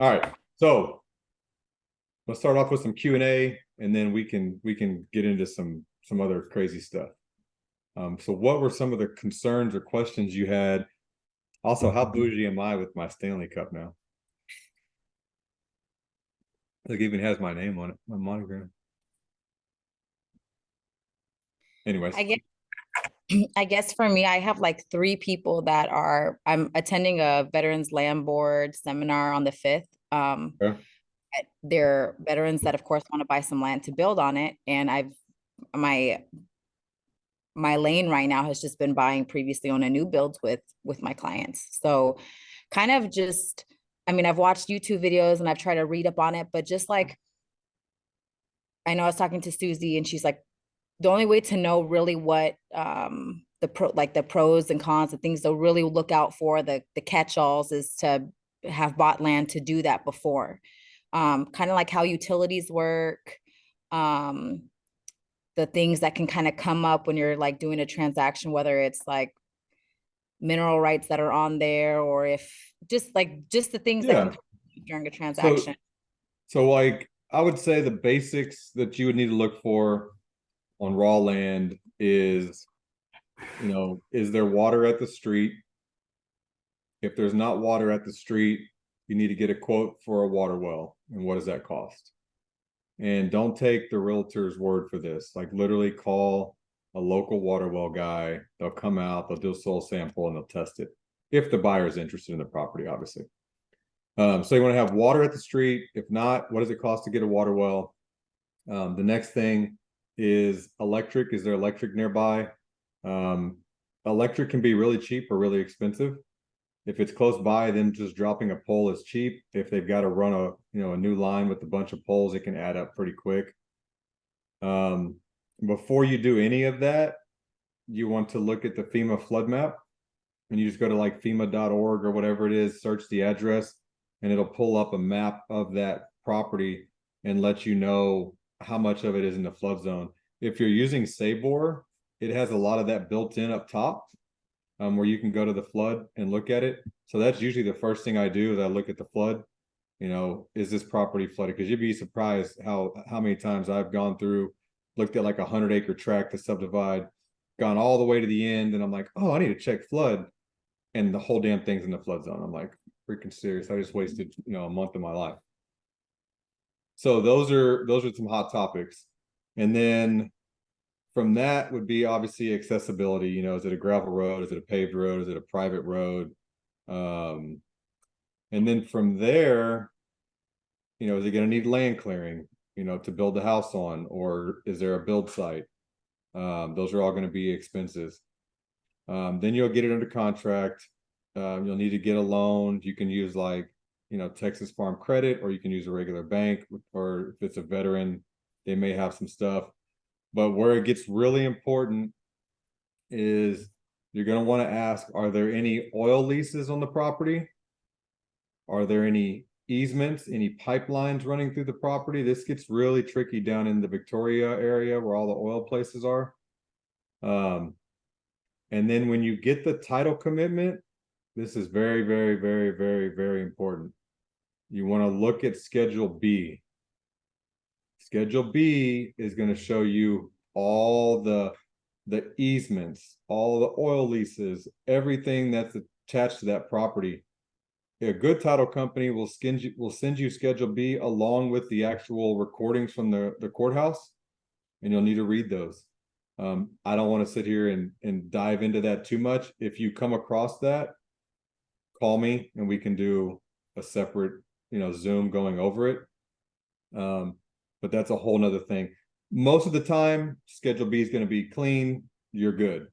All right. So let's start off with some Q&A, and then we can get into some other crazy stuff. So what were some of the concerns or questions you had? Also, how bougie am I with my Stanley Cup now? It even has my name on it, my monogram. Anyways. I guess for me, I have like three people that I'm attending a Veterans Land Board seminar on the 5th. Okay. They're veterans that, of course, want to buy some land to build on it. And my lane right now has just been buying previously on a new builds with my clients. So kind of just, I mean, I've watched YouTube videos and I've tried to read up on it, but just like, I know I was talking to Susie and she's like, the only way to know really what the pros and cons, the things to really look out for, the catch-alls, is to have bought land to do that before. Kind of like how utilities work, the things that can kind of come up when you're like doing a transaction, whether it's like mineral rights that are on there, or if just the things that can Yeah. come up during a So transaction. like I would say the basics that you would need to look for on raw land is, is there water at the street? If there's not water at the street, you need to get a quote for a water well. And what does that cost? And don't take the realtor's word for this. Like literally call a local water well guy. They'll come out, they'll do a soil sample, and they'll test it. If the buyer is interested in the property, obviously. So you want to have water at the street. If not, what does it cost to get a water well? The next thing is electric. Is there electric nearby? Electric can be really cheap or really expensive. If it's close by, then just dropping a pole is cheap. If they've got to run a new line with a bunch of poles, it can add up pretty quick. Before you do any of that, you want to look at the FEMA flood map, and you just go to like FEMA.org or whatever it is, search the address, and it'll pull up a map of that property and let you know how much of it is in the flood zone. If you're using Sabor, it has a lot of that built in up top, where you can go to the flood and look at it. So that's usually the first thing I do, is I look at the flood. Is this property flooded? Because you'd be surprised how many times I've gone through, looked at like 100-acre tract to subdivide, gone all the way to the end, and I'm like, oh, I need to check flood, and the whole damn thing's in the flood zone. I'm like, freaking serious. I just wasted a month of my life. So those are some hot topics. And then from that would be obviously accessibility. Is it a gravel road? Is it a paved road? Is it a private road? And then from there, is it going to need land clearing, to build the house on, or is there a build site? Those are all going to be expenses. Then you'll get it under contract. You'll need to get a loan. You can use like, Texas Farm Credit, or you can use a regular bank, or if it's a veteran, they may have some stuff. But where it gets really important is you're going to want to ask, are there any oil leases on the property? Are there any easements, any pipelines running through the property? This gets really tricky down in the Victoria area where all the oil places are. And then when you get the title commitment, this is very, very, very, very, very important. You want to look at Schedule B. Schedule B is going to show you all the easements, all the oil leases, everything that's attached to that property. A good title company will send you Schedule B along with the actual recordings from the courthouse, and you'll need to read those. I don't want to sit here and dive into that too much. If you come across that, call me and we can do a separate, Zoom going over it. But that's a whole nother thing. Most of the time, Schedule B is going to be clean. You're good.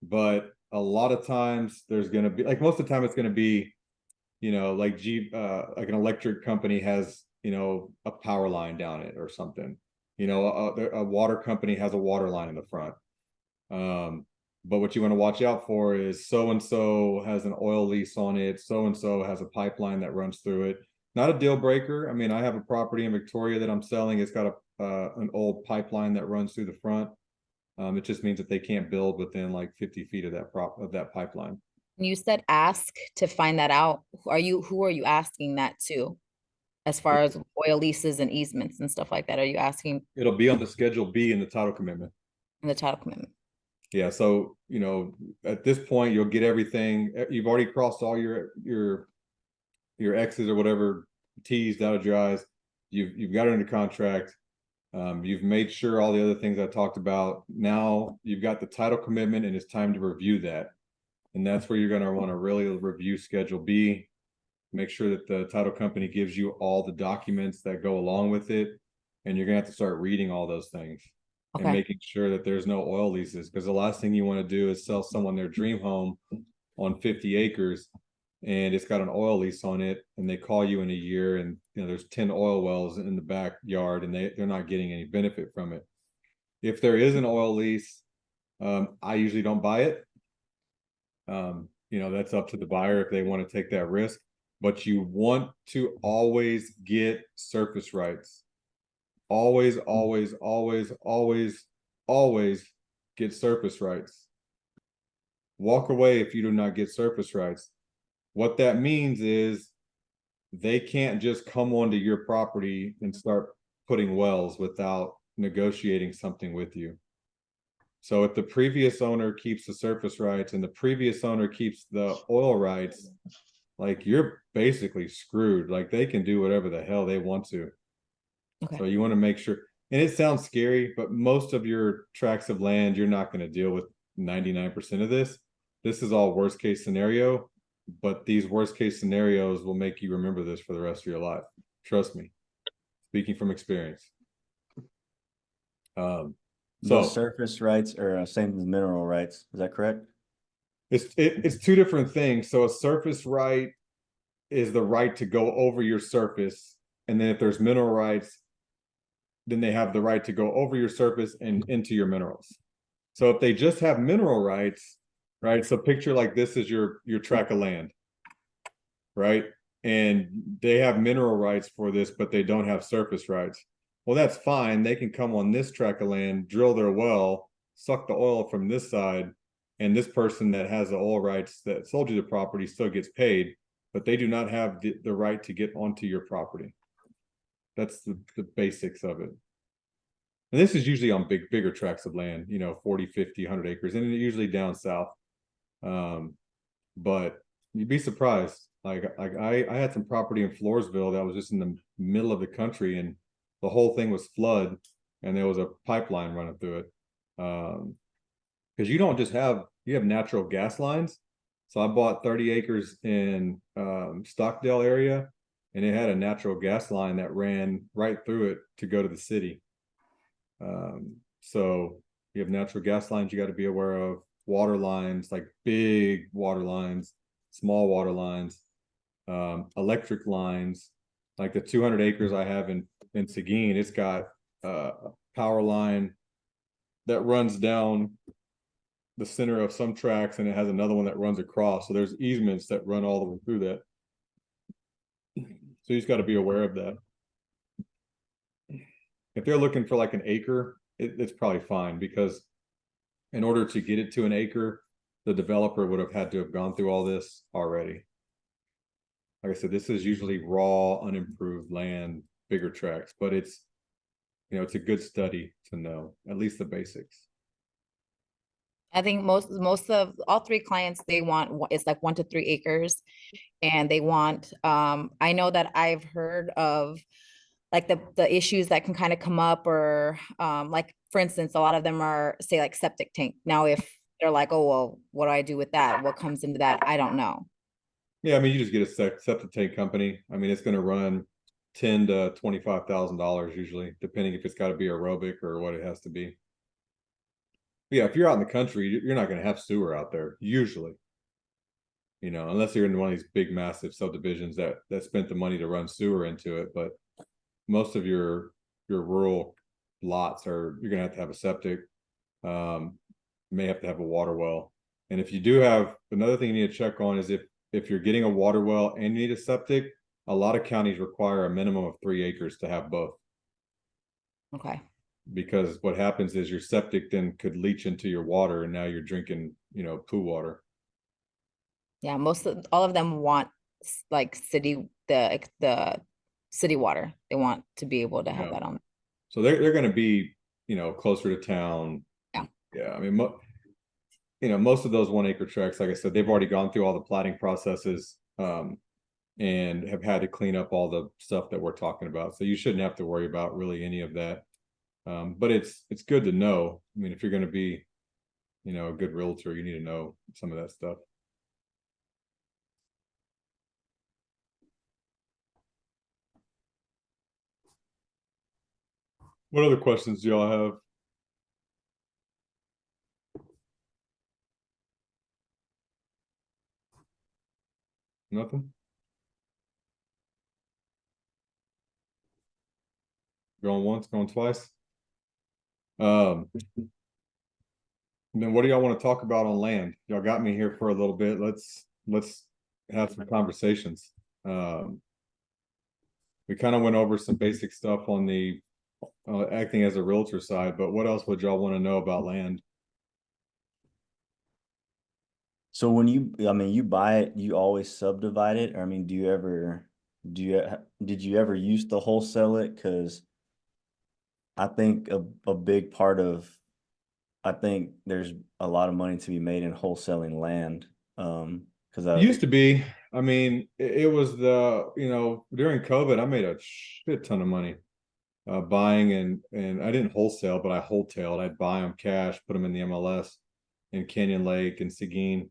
But a lot of times there's going to be, like most of the time it's going to be, like like an electric company has, a power line down it or something. A water company has a water line in the front. But what you want to watch out for is so-and-so has an oil lease on it. So-and-so has a pipeline that runs through it. Not a deal breaker. I mean, I have a property in Victoria that I'm selling. It's got an old pipeline that runs through the front. It just means that they can't build within like 50 feet of that pipeline. You said ask to find that out. Who are you asking that to? as far as oil leases and easements and stuff like that? Are you asking It'll be on the Schedule B in the title commitment. in the title commitment? Yeah, so at this point you'll get everything. You've already crossed all your X's or whatever, T's dotted your I's. You've got it under contract. You've made sure all the other things I talked about. Now you've got the title commitment, and it's time to review that. And that's where you're going to want to really review Schedule B. Make sure that the title company gives you all the documents that go along with it, and you're going to have to start reading all those things. And Okay. making sure that there's no oil leases, because the last thing you want to do is sell someone their dream home on 50 acres and it's got an oil lease on it, and they call you in a year and there's 10 oil wells in the backyard and they're not getting any benefit from it. If there is an oil lease, I usually don't buy it. That's up to the buyer if they want to take that risk, but you want to always get surface rights. Always, always, always, always, always get surface rights. Walk away if you do not get surface rights. What that means is they can't just come onto your property and start putting wells without negotiating something with you. So if the previous owner keeps the surface rights and the previous owner keeps the oil rights, like, you're basically screwed. Like, they can do whatever the hell they want to. Okay. So you want to make sure, and it sounds scary, but most of your tracts of land, you're not going to deal with 99% of this. This is all worst case scenario, but these worst case scenarios will make you remember this for the rest of your life. Trust me, speaking from experience. So surface rights are same as mineral rights. Is that correct? It's two different things. So a surface right is the right to go over your surface, and then if there's mineral rights, then they have the right to go over your surface and into your minerals. So if they just have mineral rights, right? So picture like this is your tract of land, right? And they have mineral rights for this, but they don't have surface rights. Well, that's fine. They can come on this tract of land, drill their well, suck the oil from this side, and this person that has the oil rights that sold you the property still gets paid, but they do not have the right to get onto your property. That's the basics of it. And this is usually on bigger tracts of land, 40, 50, 100 acres, and usually down south. But you'd be surprised. Like I had some property in Floresville that was just in the middle of the country, and the whole thing was flood, and there was a pipeline running through it. Because you don't just you have natural gas lines. So I bought 30 acres in Stockdale area, and it had a natural gas line that ran right through it to go to the city. So you have natural gas lines you got to be aware of, water lines, like big water lines, small water lines, electric lines, like the 200 acres I have in Seguin. It's got a power line that runs down the center of some tracks, and it has another one that runs across. So there's easements that run all the way through that. So you just got to be aware of that. If they're looking for like an acre, it's probably fine, because in order to get it to an acre, the developer would have had to have gone through all this already. Like I said, this is usually raw, unimproved land, bigger tracts, but it's a good study to know at least the basics. I think most of all three clients, they want, it's like 1 to 3 acres, and they want, I know that I've heard of like the issues that can kind of come up, or like, for instance, a lot of them are, say, like septic tank. Now, if they're like, oh, well, what do I do with that? What comes into that? I don't know. Yeah, I mean, you just get a septic tank company. I mean, it's going to run $10,000 to $25,000 usually, depending if it's got to be aerobic or what it has to be. But yeah, if you're out in the country, you're not going to have sewer out there usually. Unless you're in one of these big, massive subdivisions that spent the money to run sewer into it. But most of your rural lots you're going to have a septic. You may have to have a water well. And if you do have, another thing you need to check on is if you're getting a water well and you need a septic, a lot of counties require a minimum of 3 acres to have both. Okay. Because what happens is your septic then could leach into your water, and now you're drinking, poo water. Yeah, all of them want like city, the city water. They want to be able to have Yeah. that on. So they're going to be, closer to town. Yeah. Yeah. I mean, most of those 1 acre tracts, like I said, they've already gone through all the platting processes, and have had to clean up all the stuff that we're talking about. So you shouldn't have to worry about really any of that. But it's good to know. I mean, if you're going to be, a good realtor, you need to know some of that stuff. What other questions do y'all have? Nothing? Going once, going twice? Then what do y'all want to talk about on land? Y'all got me here for a little bit. Let's have some conversations. We kind of went over some basic stuff on the acting as a realtor side, but what else would y'all want to know about land? So when you buy it, you always subdivide it? Or, I mean, did you ever used to wholesale it? Because I think a big part of, I think there's a lot of money to be made in wholesaling land. Because It used to be, I mean, it was during COVID, I made a shit ton of money buying and I didn't wholesale, but I wholetailed. I'd buy them cash, put them in the MLS in Canyon Lake and Seguin,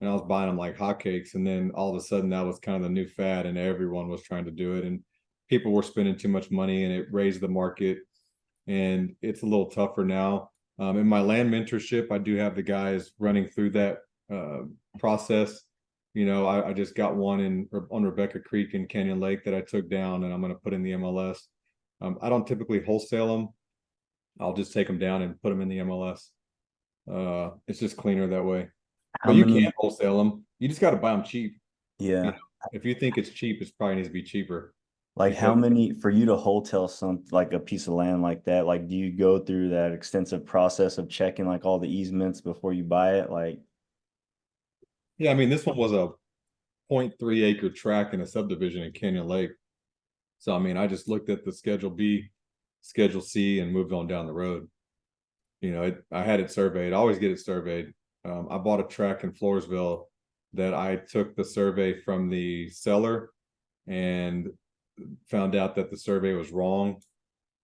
and I was buying them like hotcakes. And then all of a sudden, that was kind of the new fad, and everyone was trying to do it, and people were spending too much money, and it raised the market. And it's a little tougher now. In my land mentorship, I do have the guys running through that process. I just got one on Rebecca Creek in Canyon Lake that I took down, and I'm going to put in the MLS. I don't typically wholesale them. I'll just take them down and put them in the MLS. It's just cleaner that way. But you can't wholesale them. You just got to buy them cheap. Yeah. If you think it's cheap, it probably needs to be cheaper. Like how many, for you to wholesale like a piece of land like that, like do you go through that extensive process of checking like all the easements before you buy it? Like, yeah, I mean, this one was a 0.3 acre tract in a subdivision in Canyon Lake. So, I mean, I just looked at the Schedule B, Schedule C, and moved on down the road. I had it surveyed. I always get it surveyed. I bought a tract in Floresville that I took the survey from the seller and found out that the survey was wrong.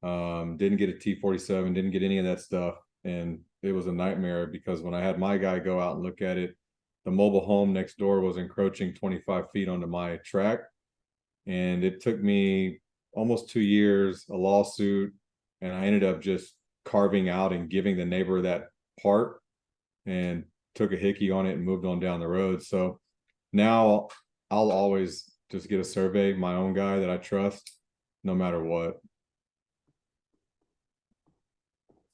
Didn't get a T47, didn't get any of that stuff. And it was a nightmare because when I had my guy go out and look at it, the mobile home next door was encroaching 25 feet onto my tract. And it took me almost 2 years, a lawsuit, and I ended up just carving out and giving the neighbor that part and took a hickey on it and moved on down the road. So now I'll always just get a survey, my own guy that I trust, no matter what.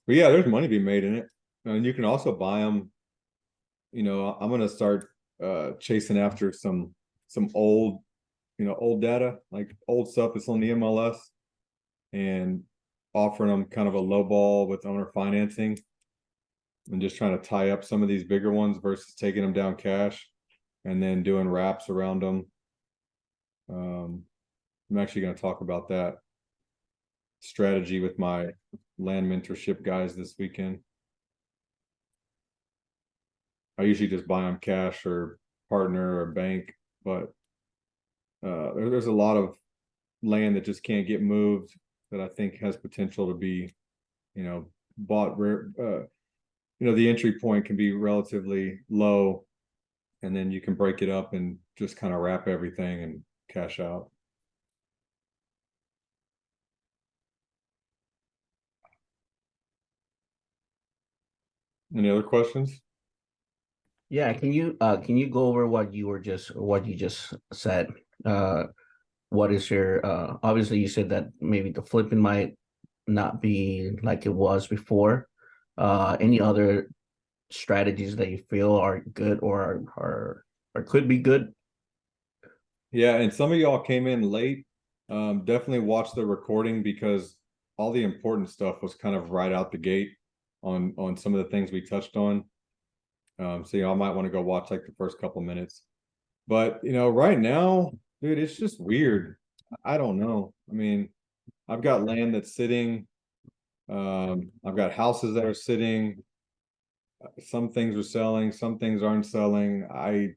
But yeah, there's money to be made in it. And you can also buy them. I'm going to start chasing after some old, old data, like old stuff that's on the MLS, and offering them kind of a low ball with owner financing and just trying to tie up some of these bigger ones versus taking them down cash and then doing wraps around them. I'm actually going to talk about that strategy with my land mentorship guys this weekend. I usually just buy them cash or partner or bank, but there's a lot of land that just can't get moved that I think has potential to be, bought rare. The entry point can be relatively low, and then you can break it up and just kind of wrap everything and cash out. Any other questions? Yeah, can you go over what you just said? What is your obviously you said that maybe the flipping might not be like it was before. Any other strategies that you feel are good or could be good? Yeah, and some of y'all came in late. Definitely watch the recording because all the important stuff was kind of right out the gate on some of the things we touched on. So y'all might want to go watch like the first couple minutes. But right now, dude, it's just weird. I don't know. I mean, I've got land that's sitting. I've got houses that are sitting. Some things are selling, some things aren't selling. I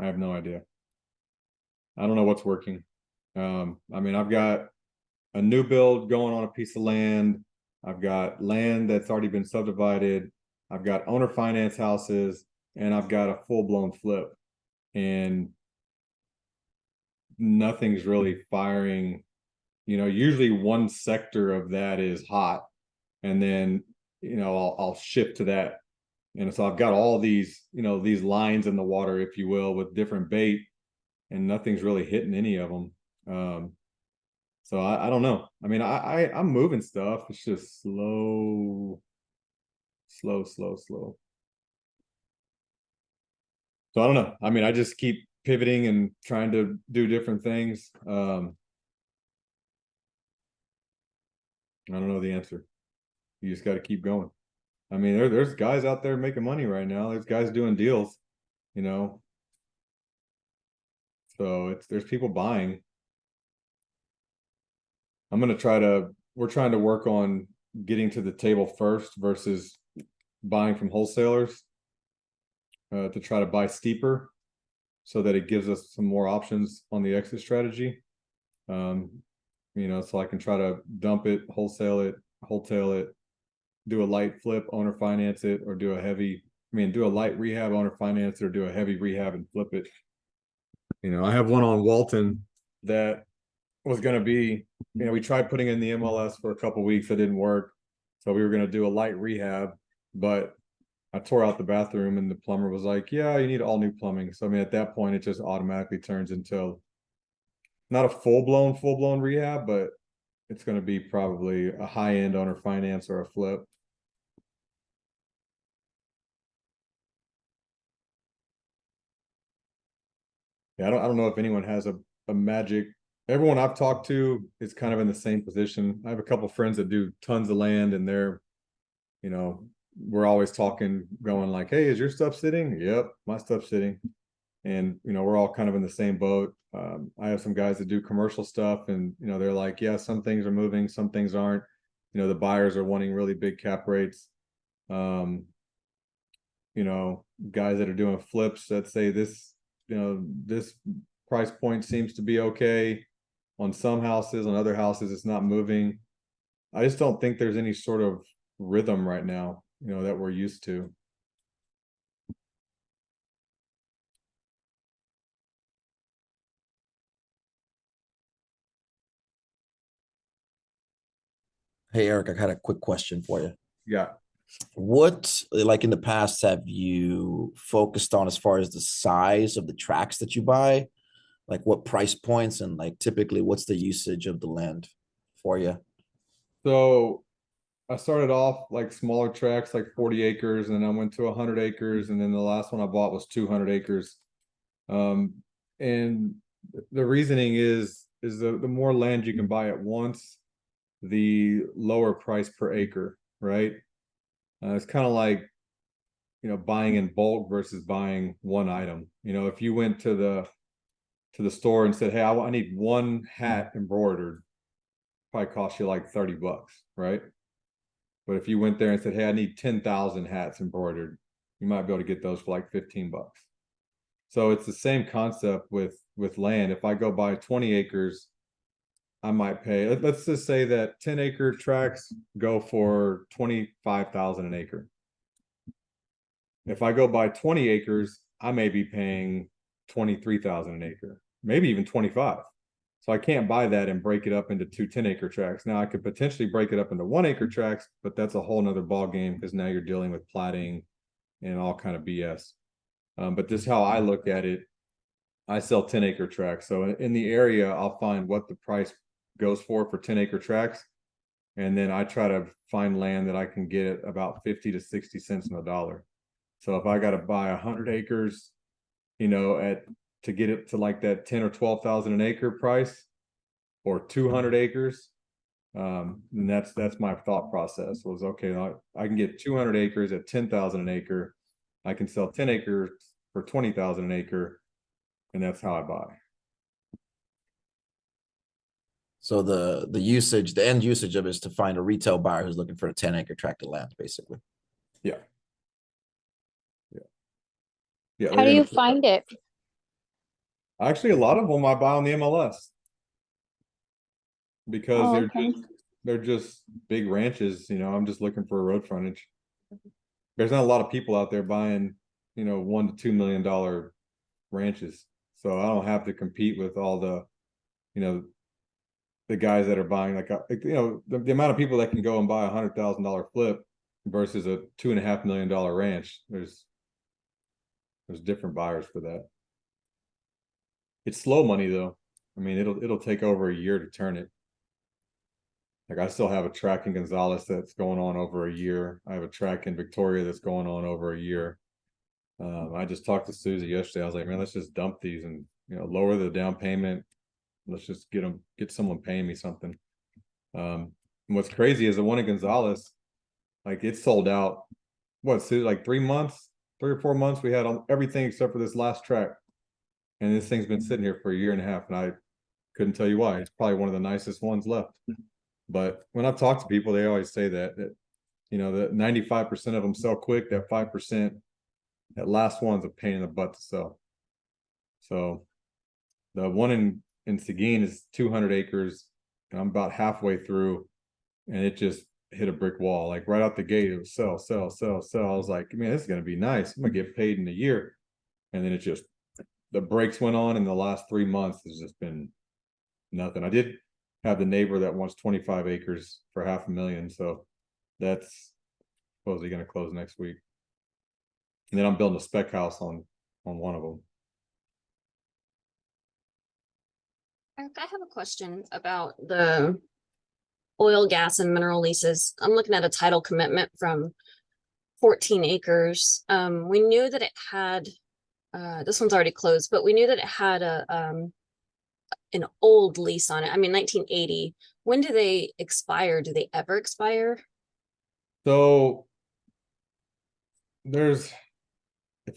have no idea. I don't know what's working. I mean, I've got a new build going on a piece of land. I've got land that's already been subdivided. I've got owner finance houses, and I've got a full-blown flip. And nothing's really firing. Usually one sector of that is hot, and then I'll shift to that. And so I've got all these, these lines in the water, if you will, with different bait, and nothing's really hitting any of them. So I don't know. I mean, I'm moving stuff. It's just slow. So I don't know. I mean, I just keep pivoting and trying to do different things. I don't know the answer. You just got to keep going. I mean, there's guys out there making money right now. There's guys doing deals, so there's people buying. We're trying to work on getting to the table first versus buying from wholesalers, to try to buy steeper so that it gives us some more options on the exit strategy. So I can try to dump it, wholesale it, do a light flip, owner finance it, or do a light rehab, owner finance it, or do a heavy rehab and flip it. I have one on Walton that was going to be, we tried putting in the MLS for a couple weeks. It didn't work. So we were going to do a light rehab, but I tore out the bathroom and the plumber was like, yeah, you need all new plumbing. So, I mean, at that point, it just automatically turns into not a full-blown rehab, but it's going to be probably a high-end owner finance or a flip. Yeah, I don't know if anyone has a magic. Everyone I've talked to is kind of in the same position. I have a couple friends that do tons of land, and they're, we're always talking, going like, hey, is your stuff sitting? Yep, my stuff's sitting. And we're all kind of in the same boat. I have some guys that do commercial stuff, and they're like, yeah, some things are moving, some things aren't. The buyers are wanting really big cap rates. Guys that are doing flips that say this price point seems to be okay on some houses, on other houses it's not moving. I just don't think there's any sort of rhythm right now, that we're used to. Hey, Eric, I had a quick question for you. Yeah. What, like in the past, have you focused on as far as the size of the tracks that you buy? Like what price points, and like typically what's the usage of the land for you? So I started off like smaller tracks, like 40 acres, and then I went to 100 acres, and then the last one I bought was 200 acres. And the reasoning is the more land you can buy at once, the lower price per acre, right? It's kind of like, buying in bulk versus buying one item. If you went to the store and said, hey, I need one hat embroidered, probably cost you like $30, right? But if you went there and said, hey, I need 10,000 hats embroidered, you might be able to get those for like $15. So it's the same concept with land. If I go buy 20 acres, I might pay, let's just say that 10-acre tracts go for $25,000 an acre. If I go buy 20 acres, I may be paying $23,000 an acre, maybe even 25. So I can't buy that and break it up into two 10-acre tracts. Now I could potentially break it up into 1-acre tracts, but that's a whole nother ball game, because now you're dealing with platting and all kind of BS. But this is how I look at it. I sell 10-acre tracts. So in the area, I'll find what the price goes for 10-acre tracts. And then I try to find land that I can get about 50 to 60 cents on the dollar. So if I got to buy 100 acres, to get it to like that 10 or 12,000 an acre price, or 200 acres, and that's my thought process was, okay, I can get 200 acres at 10,000 an acre. I can sell 10 acres for 20,000 an acre, and that's how I buy. So the usage, the end usage of it is to find a retail buyer who's looking for a 10-acre tract of land, basically. Yeah. Yeah. How do you find it? Actually, a lot of them I buy on the MLS because Oh, okay. they're just big ranches. You know, I'm just looking for a road frontage. There's not a lot of people out there buying, you know, $1 to $2 million ranches. So I don't have to compete with all the, you know, the guys that are buying like you know, the amount of people that can go and buy $100,000 flip versus a $2.5 million ranch. There's different buyers for that. It's slow money though. I mean, it'll take over a year to turn it. Like I still have a track in Gonzales that's going on over a year. I have a track in Victoria that's going on over a year. I just talked to Susie yesterday. I was like, man, let's just dump these and, you know, lower the down payment. Let's just get someone paying me something. And what's crazy is the one in Gonzales, like it sold out. What, Susie, like 3 months, 3 or 4 months, we had on everything except for this last track. And this thing's been sitting here for a year and a half, and I couldn't tell you why. It's probably one of the nicest ones left. But when I've talked to people, they always say that you know, that 95% of them sell quick. That 5%, that last one's a pain in the butt to sell. So the one in Seguin is 200 acres, and I'm about halfway through, and it just hit a brick wall. Like right out the gate, it was sell. I was like, man, this is gonna be nice. I'm gonna get paid in a year, and then it just the brakes went on. In the last 3 months, there's just been nothing. I did have the neighbor that wants 25 acres for $500,000, so that's supposedly going to close next week. And then I'm building a spec house on one of them. Eric, I have a question about the oil, gas, and mineral leases. I'm looking at a title commitment from 14 acres. We knew that it had, this one's already closed, but we knew that it had an old lease on it. I mean, 1980. When do they expire? Do they ever expire? So if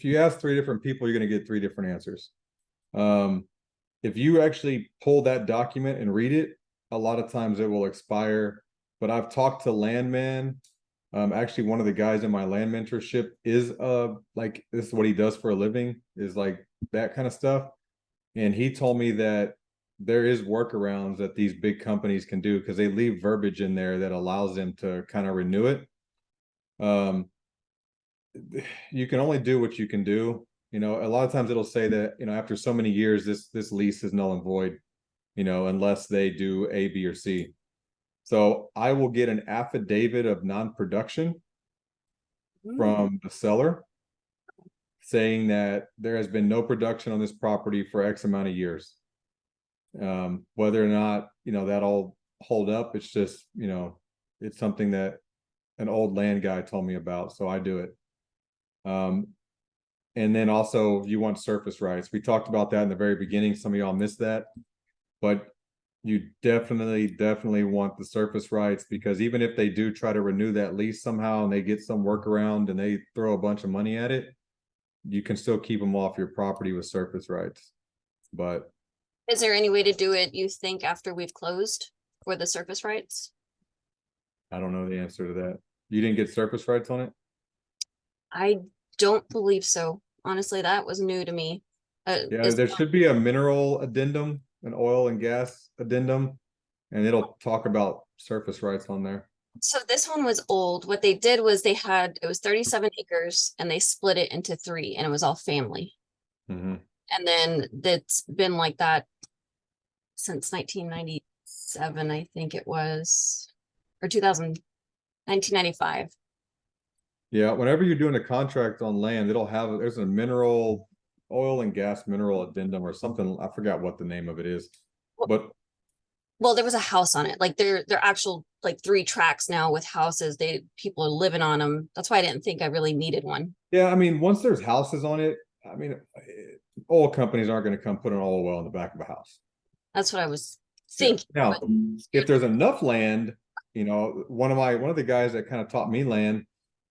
you ask 3 different people, you're going to get 3 different answers. If you actually pull that document and read it, a lot of times it will expire. But I've talked to landman. Actually, one of the guys in my land mentorship is like, this is what he does for a living, is like that kind of stuff. And he told me that there is workarounds that these big companies can do because they leave verbiage in there that allows them to kind of renew it. You can only do what you can do. You know, a lot of times it'll say that, you know, after so many years, this lease is null and void, you know, unless they do A, B, or C. So I will get an affidavit of non-production from the seller saying that there has been no production on this property for X amount of years. Whether or not, you know, that'll hold up, it's just, you know, it's something that an old land guy told me about, so I do it. And then also you want surface rights. We talked about that in the very beginning. Some of y'all missed that, but you definitely want the surface rights, because even if they do try to renew that lease somehow and they get some workaround and they throw a bunch of money at it, you can still keep them off your property with surface rights. But is there any way to do it, you think, after we've closed for the surface rights? I don't know the answer to that. You didn't get surface rights on it? I don't believe so. Honestly, that was new to me. Yeah, there should be a mineral addendum, an oil and gas addendum, and it'll talk about surface rights on there. So this one was old. What they did was it was 37 acres and they split it into 3 and it was all family. Mm-hmm. And then it's been like that since 1997, I think it was, or 1995. Yeah, whenever you're doing a contract on land, there's a mineral, oil and gas mineral addendum or something. I forgot what the name of it is, but well, there was a house on it. Like they're actual like 3 tracks now with houses. People are living on them. That's why I didn't think I really needed one. yeah, I mean, once there's houses on it, I mean, oil companies aren't going to come put an oil well in the back of a house. That's what I was thinking. Now, but if there's enough land, you know, one of the guys that kind of taught me land,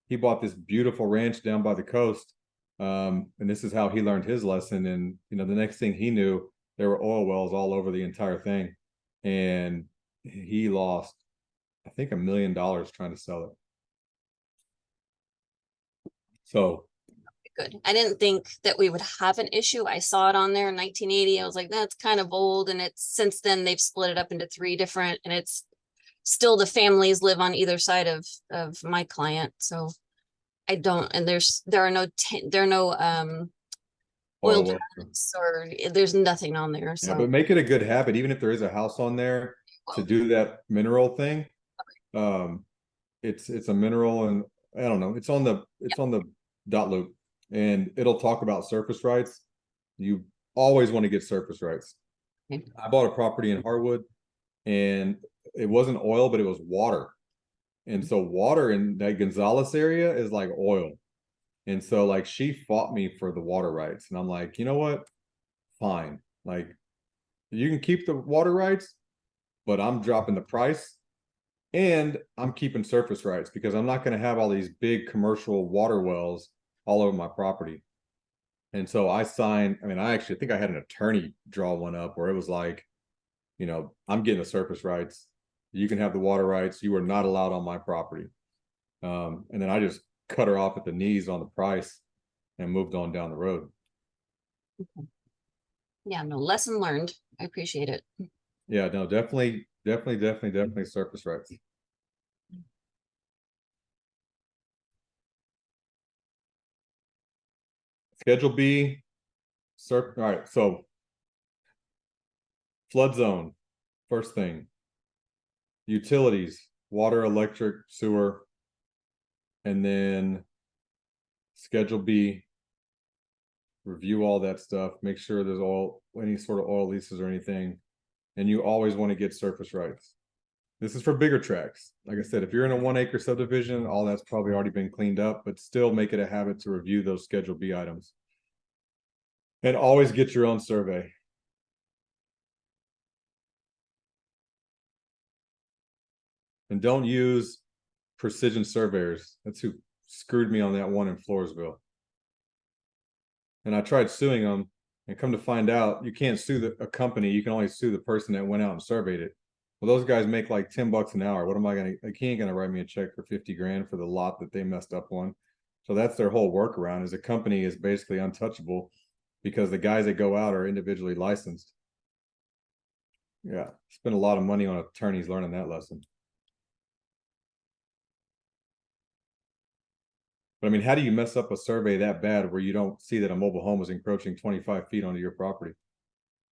he bought this beautiful ranch down by the coast. And this is how he learned his lesson. And, you know, the next thing he knew, there were oil wells all over the entire thing. And he lost, I think, $1 million trying to sell it. So Good. I didn't think that we would have an issue. I saw it on there in 1980. I was like, that's kind of old. And it's since then they've split it up into 3 different, and it's still the families live on either side of my client. So I don't, and there are no oil well, patents or there's nothing on there. yeah, So but make it a good habit, even if there is a house on there, to do that mineral thing. It's a mineral, and I don't know, it's on the dot loop, and it'll talk about surface rights. You always want to get surface rights. Okay. I bought a property in Harwood, and it wasn't oil, but it was water. And so water in that Gonzales area is like oil. And so like she fought me for the water rights. And I'm like, you know what? Fine. Like, you can keep the water rights, but I'm dropping the price, and I'm keeping surface rights, because I'm not going to have all these big commercial water wells all over my property. And so I signed, I mean, I actually think I had an attorney draw one up where it was like, you know, I'm getting the surface rights. You can have the water rights. You are not allowed on my property. And then I just cut her off at the knees on the price and moved on down the road. yeah, no, lesson learned. I appreciate it. Yeah, no, definitely surface rights. Schedule B, all right, so flood zone, first thing. Utilities, water, electric, sewer, and then Schedule B, review all that stuff, make sure there's any sort of oil leases or anything, and you always want to get surface rights. This is for bigger tracts. Like I said, if you're in a 1 acre subdivision, all that's probably already been cleaned up, but still make it a habit to review those Schedule B items. And always get your own survey. And don't use precision surveyors. That's who screwed me on that one in Floresville. And I tried suing them, and come to find out, you can't sue a company. You can only sue the person that went out and surveyed it. Well, those guys make like $10 an hour. What am I gonna? He ain't gonna write me a check for 50 grand for the lot that they messed up on. So that's their whole workaround. Is a company is basically untouchable because the guys that go out are individually licensed. Yeah, spend a lot of money on attorneys learning that lesson. But I mean, how do you mess up a survey that bad where you don't see that a mobile home is encroaching 25 feet onto your property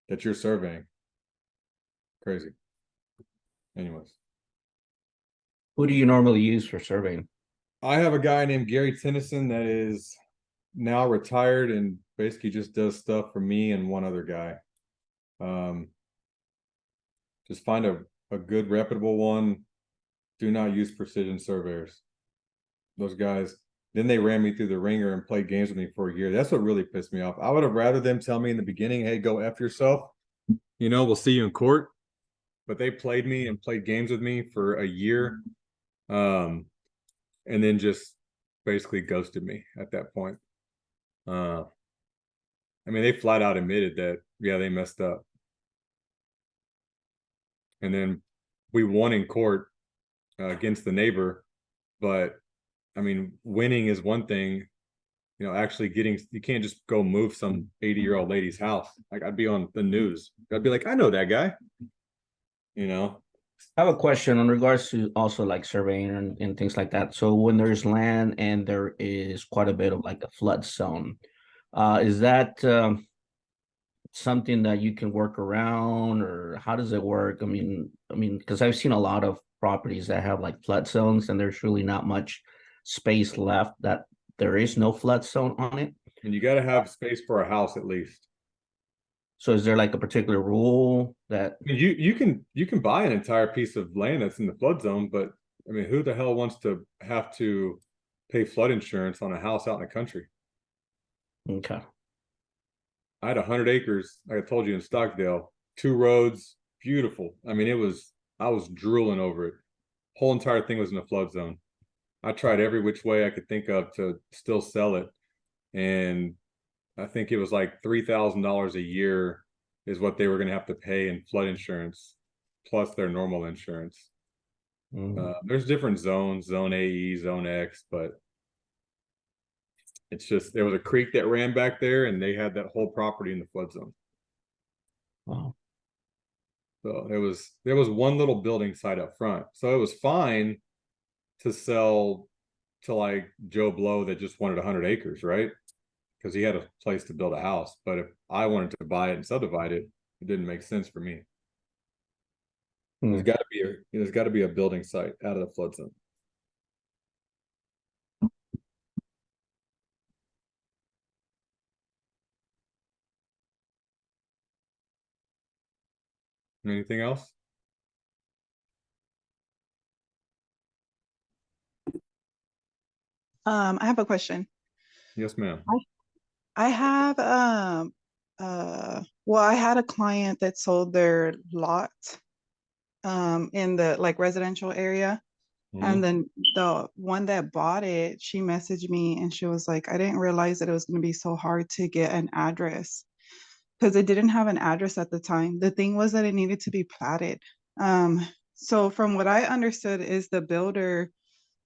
that you're surveying? Crazy. Anyways, Who do you normally use for surveying? I have a guy named Gary Tennyson that is now retired and basically just does stuff for me and one other guy. Just find a good reputable one. Do not use precision surveyors. Those guys, then they ran me through the ringer and played games with me for a year. That's what really pissed me off. I would have rather them tell me in the beginning, hey, go F yourself. You know, we'll see you in court. But they played me and played games with me for a year. And then just basically ghosted me at that point. I mean, they flat out admitted that, yeah, they messed up. And then we won in court against the neighbor. But I mean, winning is one thing, you know, actually you can't just go move some 80-year-old lady's house. Like, I'd be on the news. I'd be like, I know that guy, you know. I have a question in regards to also like surveying and things like that. So when there's land and there is quite a bit of like a flood zone, is that something that you can work around, or how does it work? I mean, because I've seen a lot of properties that have like flood zones and there's really not much space left, that there is no flood zone on it. And you got to have space for a house at least. So is there like a particular rule that I mean, you can buy an entire piece of land that's in the flood zone, but I mean, who the hell wants to have to pay flood insurance on a house out in the country? okay? I had 100 acres, like I told you, in Stockdale, 2 roads, beautiful. I mean, I was drooling over it. Whole entire thing was in the flood zone. I tried every which way I could think of to still sell it. And I think it was like $3,000 a year is what they were going to have to pay in flood insurance. plus their normal insurance. Mhm. There's different zones, zone AE, zone X, but it's just, there was a creek that ran back there and they had that whole property in the flood zone. Wow. So there was one little building site up front. So it was fine to sell to like Joe Blow that just wanted 100 acres, right? Because he had a place to build a house. But if I wanted to buy it and subdivide it, it didn't make sense for me. There's Hmm. got to be a building site out of the flood zone. Anything else? I have a question. Yes, ma'am. I have well, I had a client that sold their lot in the like residential area. Mhm. And then the one that bought it, she messaged me and she was like, I didn't realize that it was going to be so hard to get an address because it didn't have an address at the time. The thing was that it needed to be platted. So from what I understood is the builder,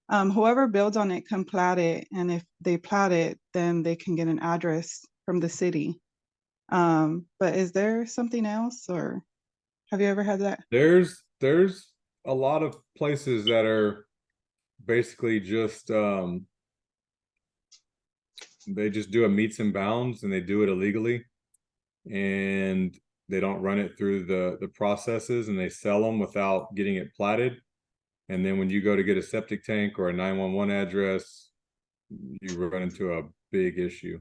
whoever builds on it can plat it, and if they plat it, then they can get an address from the city. But is there something else, or have you ever had that? There's a lot of places that are basically just they just do a meets and bounds and they do it illegally, and they don't run it through the processes, and they sell them without getting it platted. And then when you go to get a septic tank or a 911 address, you run into a big issue.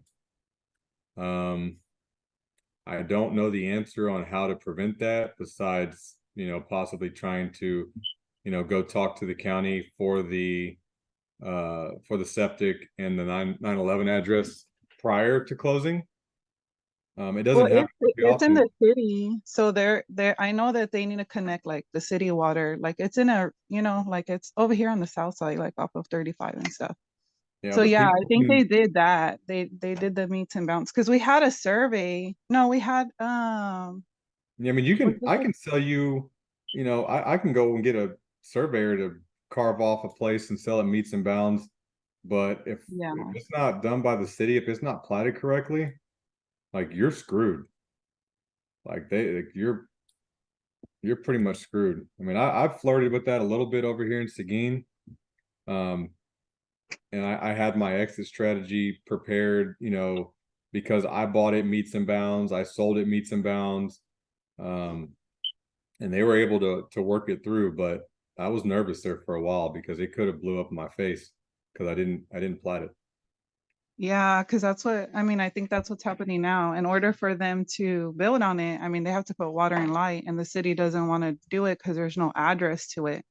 I don't know the answer on how to prevent that, besides, possibly trying to, go talk to the county for the septic and the 911 address prior to closing. It Well, doesn't happen very it's in often. the city, so they're I know that they need to connect like the city water, like it's in a, like it's over here on the south side, like off of 35 and stuff. Yeah, So but yeah, I people think can, they did that. They did the meets and bounds because we had a survey. No, we had I mean, I can sell you, I can go and get a surveyor to carve off a place and sell it meets and bounds. But if yeah. it's not done by the city, if it's not platted correctly, like you're screwed. Like you're pretty much screwed. I mean, I've flirted with that a little bit over here in Seguin. And I had my exit strategy prepared, because I bought it meets and bounds, I sold it meets and bounds. And they were able to work it through, but I was nervous there for a while because it could have blew up in my face because I didn't plat it. Yeah, because that's what I mean. I think that's what's happening now. In order for them to build on it, I mean, they have to put water and light, and the city doesn't want to do it because there's no address to it.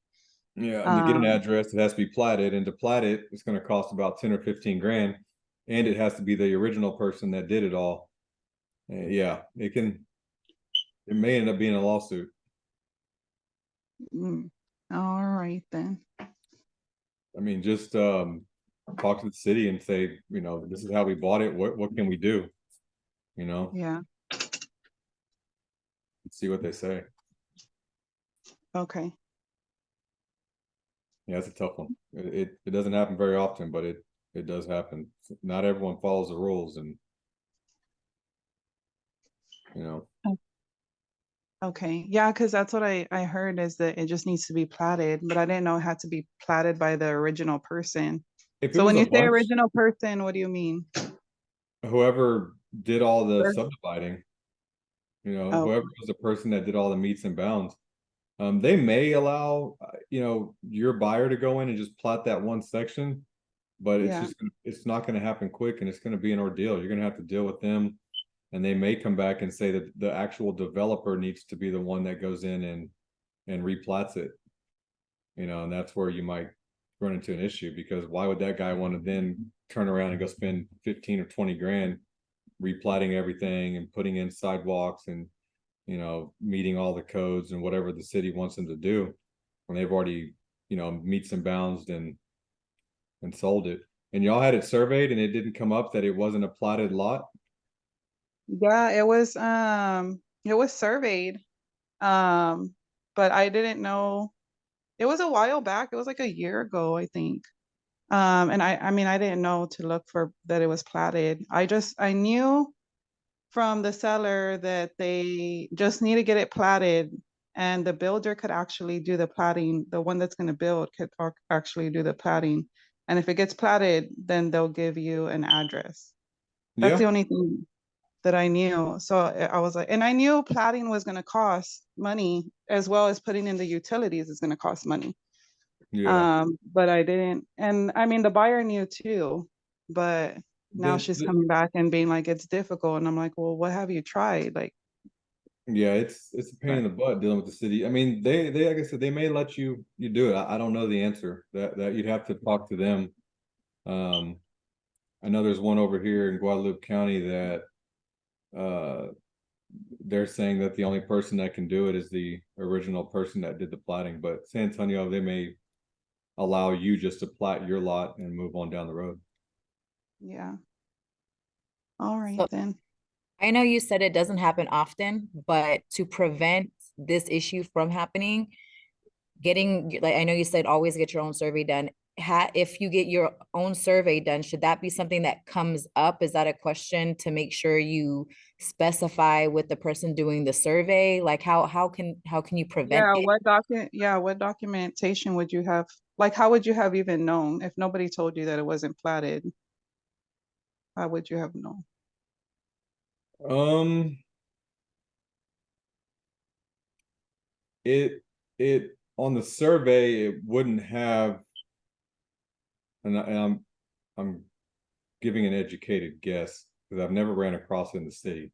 Yeah, and to get an address, it has to be platted, and to plat it, it's going to cost about 10 or 15 grand, and it has to be the original person that did it all. Yeah, it may end up being a lawsuit. All right then. I mean, just talk to the city and say, this is how we bought it. What can we do? Yeah. See what they say. Okay. Yeah, it's a tough one. It doesn't happen very often, but it does happen. Not everyone follows the rules, and Okay. Yeah, because that's what I heard is that it just needs to be platted, but I didn't know it had to be platted by the original person. if it So was when a you say bunch, original person, what do you mean? whoever did all the Sure. subdividing, Oh, whoever was the person that did all the meets and bounds, they may allow, your buyer to go in and just plot that one section, but yeah. it's not going to happen quick, and it's going to be an ordeal. You're going to have to deal with them, and they may come back and say that the actual developer needs to be the one that goes in and replats it, and that's where you might run into an issue, because why would that guy want to then turn around and go spend 15 or 20 grand replatting everything and putting in sidewalks and meeting all the codes and whatever the city wants them to do when they've already meets and bounds and sold it. And y'all had it surveyed and it didn't come up that it wasn't a platted lot? Yeah, it was surveyed. Um but I didn't know. It was a while back. It was like a year ago, I think. And I mean, I didn't know to look for that it was platted. I knew from the seller that they just need to get it platted, and the builder could actually do the platting. The one that's going to build could actually do the platting. And if it gets platted, then they'll give you an address. That's the Yeah, only thing that I knew. So I was like, and I knew platting was going to cost money, as well as putting in the utilities is going to cost money. yeah. But I didn't, and I mean the buyer knew too, but now she's The coming back and being like it's difficult, and I'm like, well, what have you tried? Like, yeah, it's a pain in the butt dealing with the city. I mean, they like I said, they may let you do it. I don't know the answer. That you'd have to talk to them. Um, I know there's one over here in Guadalupe County that uh they're saying that the only person that can do it is the original person that did the platting. But San Antonio, they may allow you just to plat your lot and move on down the road. yeah, all right So then. I know you said it doesn't happen often, but to prevent this issue from happening, getting, like, I know you said always get your own survey done. If you get your own survey done, should that be something that comes up? Is that a question to make sure you specify with the person doing the survey? Like how can you prevent Yeah, it? what documentation would you have? Like, how would you have even known if nobody told you that it wasn't platted? How would you have known? Um, it on the survey it wouldn't have, and I'm giving an educated guess because I've never ran across it in the city.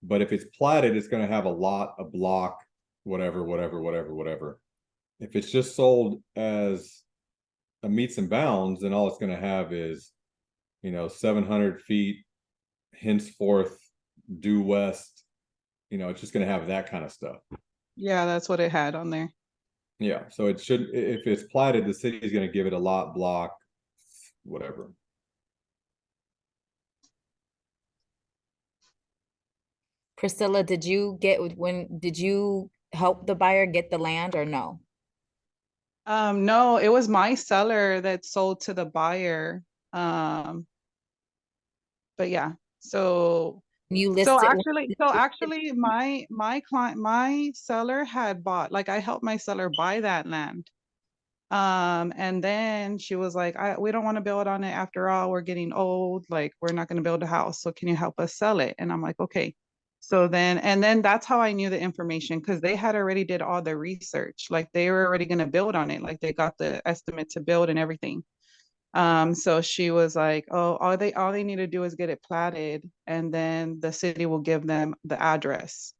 But if it's platted, it's going to have a lot, a block, whatever, whatever, whatever, whatever. If it's just sold as a meets and bounds, then all it's going to have is, 700 feet, henceforth, due west. It's just going to have that kind of stuff. Yeah, that's what it had on there. Yeah, so it should, if it's platted, the city is going to give it a lot, block, whatever. Priscilla, did you help the buyer get the land or no? No, it was my seller that sold to the buyer. Um, but yeah, You so listed. actually my client, my seller had bought, like I helped my seller buy that land. And then she was like, we don't want to build on it after all. We're getting old. Like, we're not going to build a house. So can you help us sell it? And I'm like, okay. So then that's how I knew the information, because they had already did all the research. Like they were already going to build on it. Like they got the estimate to build and everything. So she was like, oh, all they need to do is get it platted, and then the city will give them the address.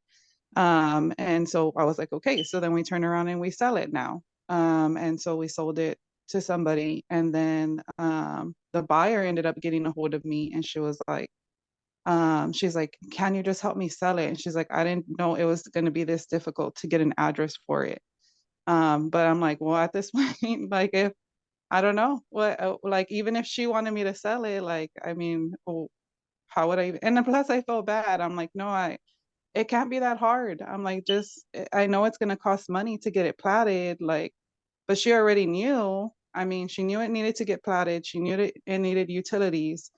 And so I was like, okay, so then we turn around and we sell it now. And so we sold it to somebody, and then the buyer ended up getting a hold of me, and she was like, she's like, can you just help me sell it? And she's like, I didn't know it was going to be this difficult to get an address for it. But I'm like, well, at this point, like if I don't know what, like even if she wanted me to sell it, like I mean, how would I? And then plus, I felt bad. I'm like, no, it can't be that hard. I'm like, I know it's gonna cost money to get it platted, like, but she already knew. I mean, she knew it needed to get platted. She knew it needed utilities.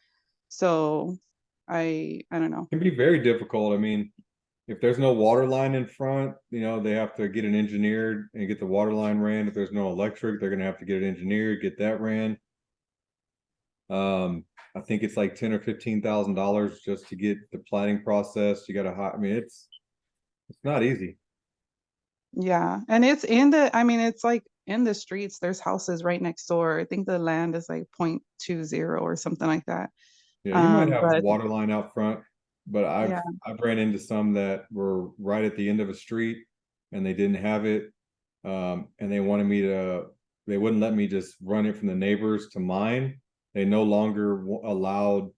So I don't know. It can be very difficult. I mean, if there's no water line in front, they have to get an engineered and get the water line ran. If there's no electric, they're gonna have to get it engineered, get that ran. I think it's like $10,000 or $15,000 just to get the planning process. You gotta I mean, it's not easy. Yeah, and I mean, it's like in the streets. There's houses right next door. I think the land is like 0.20 or something like that. Yeah, you might have But water line out front, but yeah, I've ran into some that were right at the end of a street and they didn't have it. And they wouldn't let me just run it from the neighbors to mine. They no longer allowed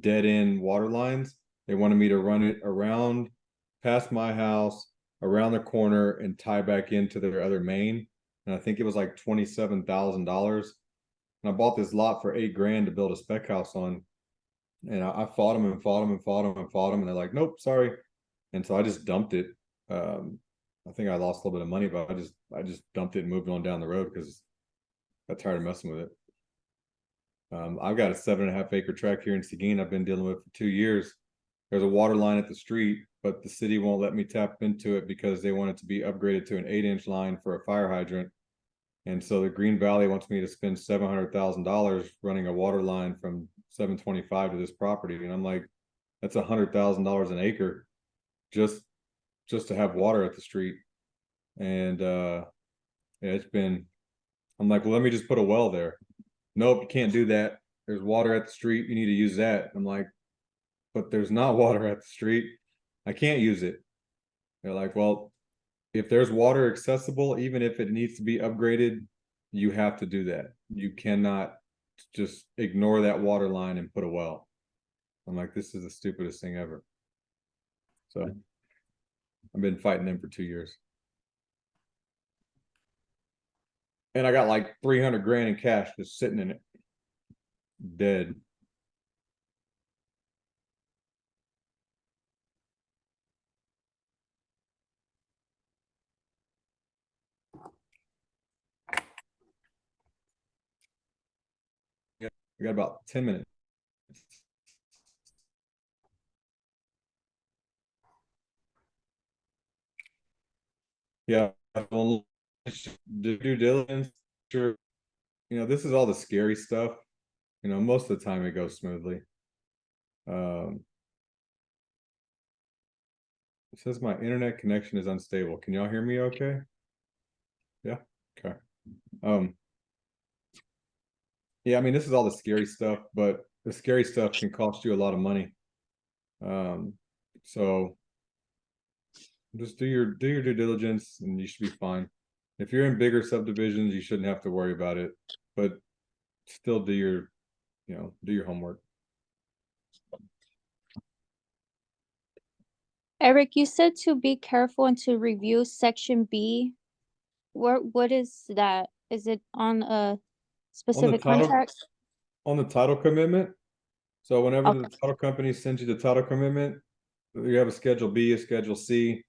dead end water lines. They wanted me to run it around past my house, around the corner, and tie back into their other main. And I think it was like $27,000. And I bought this lot for $8,000 to build a spec house on. And I fought them and fought them and fought them and fought them. And they're like, nope, sorry. And so I just dumped it. I think I lost a little bit of money, but I just dumped it and moved on down the road because I got tired of messing with it. I've got a 7.5 acre tract here in Seguin I've been dealing with for 2 years. There's a water line at the street, but the city won't let me tap into it because they want it to be upgraded to an 8-inch line for a fire hydrant. And so the Green Valley wants me to spend $700,000 running a water line from 725 to this property. And I'm like, that's $100,000 an acre just to have water at the street. And yeah, I'm like, well, let me just put a well there. Nope, you can't do that. There's water at the street. You need to use that. I'm like, but there's not water at the street. I can't use it. They're like, well, if there's water accessible, even if it needs to be upgraded, you have to do that. You cannot just ignore that water line and put a well. I'm like, this is the stupidest thing ever. So I've been fighting them for 2 years. And I got like 300 grand in cash just sitting in it. Dead. Yeah, we got about 10 minutes. Yeah, well, due diligence, sure. You know, this is all the scary stuff. You know, most of the time it goes smoothly. It says my internet connection is unstable. Can y'all hear me okay? Yeah, okay. Yeah, I mean, this is all the scary stuff, but the scary stuff can cost you a lot of money. So just do your due diligence and you should be fine. If you're in bigger subdivisions, you shouldn't have to worry about it, but still do your, you know, do your homework. Eric, you said to be careful and to review section B. What is that? Is it on a specific title- contract? On the title commitment. So whenever the Okay. title company sends you the title commitment, you have a schedule B, a schedule C.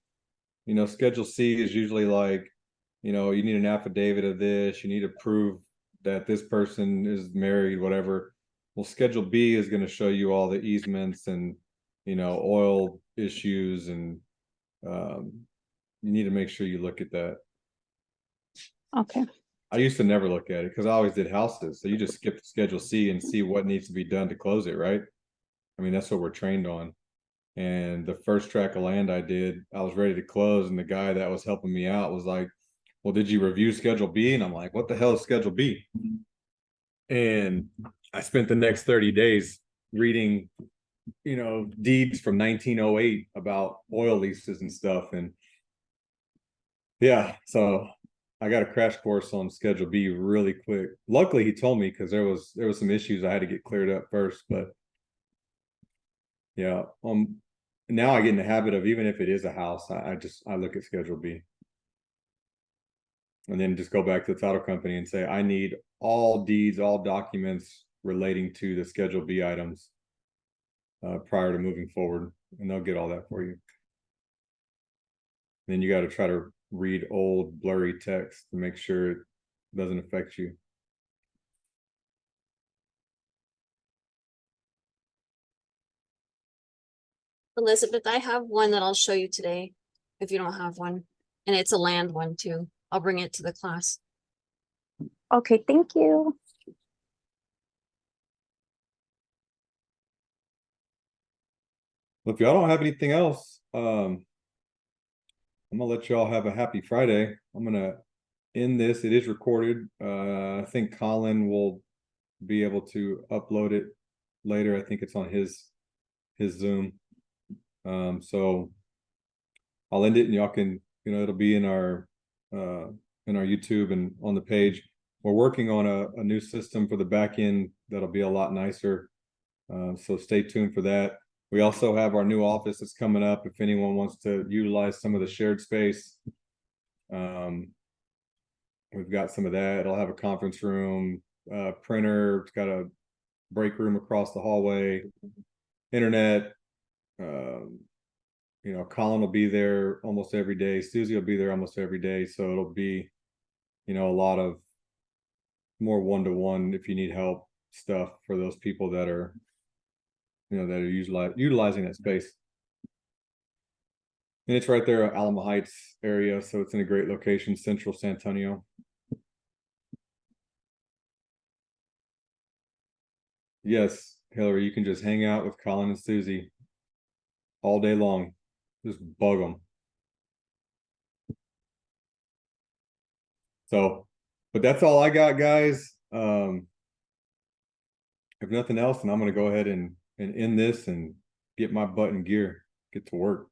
You know, schedule C is usually like, you know, you need an affidavit of this, you need to prove that this person is married, whatever. Well, schedule B is going to show you all the easements and, you know, oil issues, and you need to make sure you look at that. Okay. I used to never look at it because I always did houses. So you just skip the schedule C and see what needs to be done to close it, right? I mean, that's what we're trained on. And the first tract of land I did, I was ready to close, and the guy that was helping me out was like, well, did you review schedule B? And I'm like, what the hell is schedule B? And I spent the next 30 days reading, you know, deeds from 1908 about oil leases and stuff. And yeah, so I got a crash course on schedule B really quick. Luckily he told me, because there was some issues I had to get cleared up first. But yeah, now I get in the habit of, even if it is a house, I look at schedule B. And then just go back to the title company and say, I need all deeds, all documents relating to the schedule B items prior to moving forward, and they'll get all that for you. Then you got to try to read old blurry text to make sure it doesn't affect you. Elizabeth, I have one that I'll show you today, if you don't have one. And it's a land one too. I'll bring it to the class. Okay, thank you. Well, if y'all don't have anything else, I'm gonna let y'all have a happy Friday. I'm gonna end this. It is recorded. I think Colin will be able to upload it later. I think it's on his Zoom. So I'll end it, and y'all can, you know, it'll be in our YouTube and on the page. We're working on a new system for the back end that'll be a lot nicer. So stay tuned for that. We also have our new office that's coming up. If anyone wants to utilize some of the shared space, we've got some of that. It'll have a conference room, printer. It's got a break room across the hallway, internet, You know, Colin will be there almost every day. Susie will be there almost every day. So it'll be, you know, a lot of more one-to-one if you need help stuff for those people that are, you know, that are utilizing that space. And it's right there, Alamo Heights area, so it's in a great location, central San Antonio. Yes, Hillary, you can just hang out with Colin and Susie all day long. Just bug them. So, but that's all I got, guys. If nothing else, and I'm gonna go ahead and end this and get my butt in gear, get to work.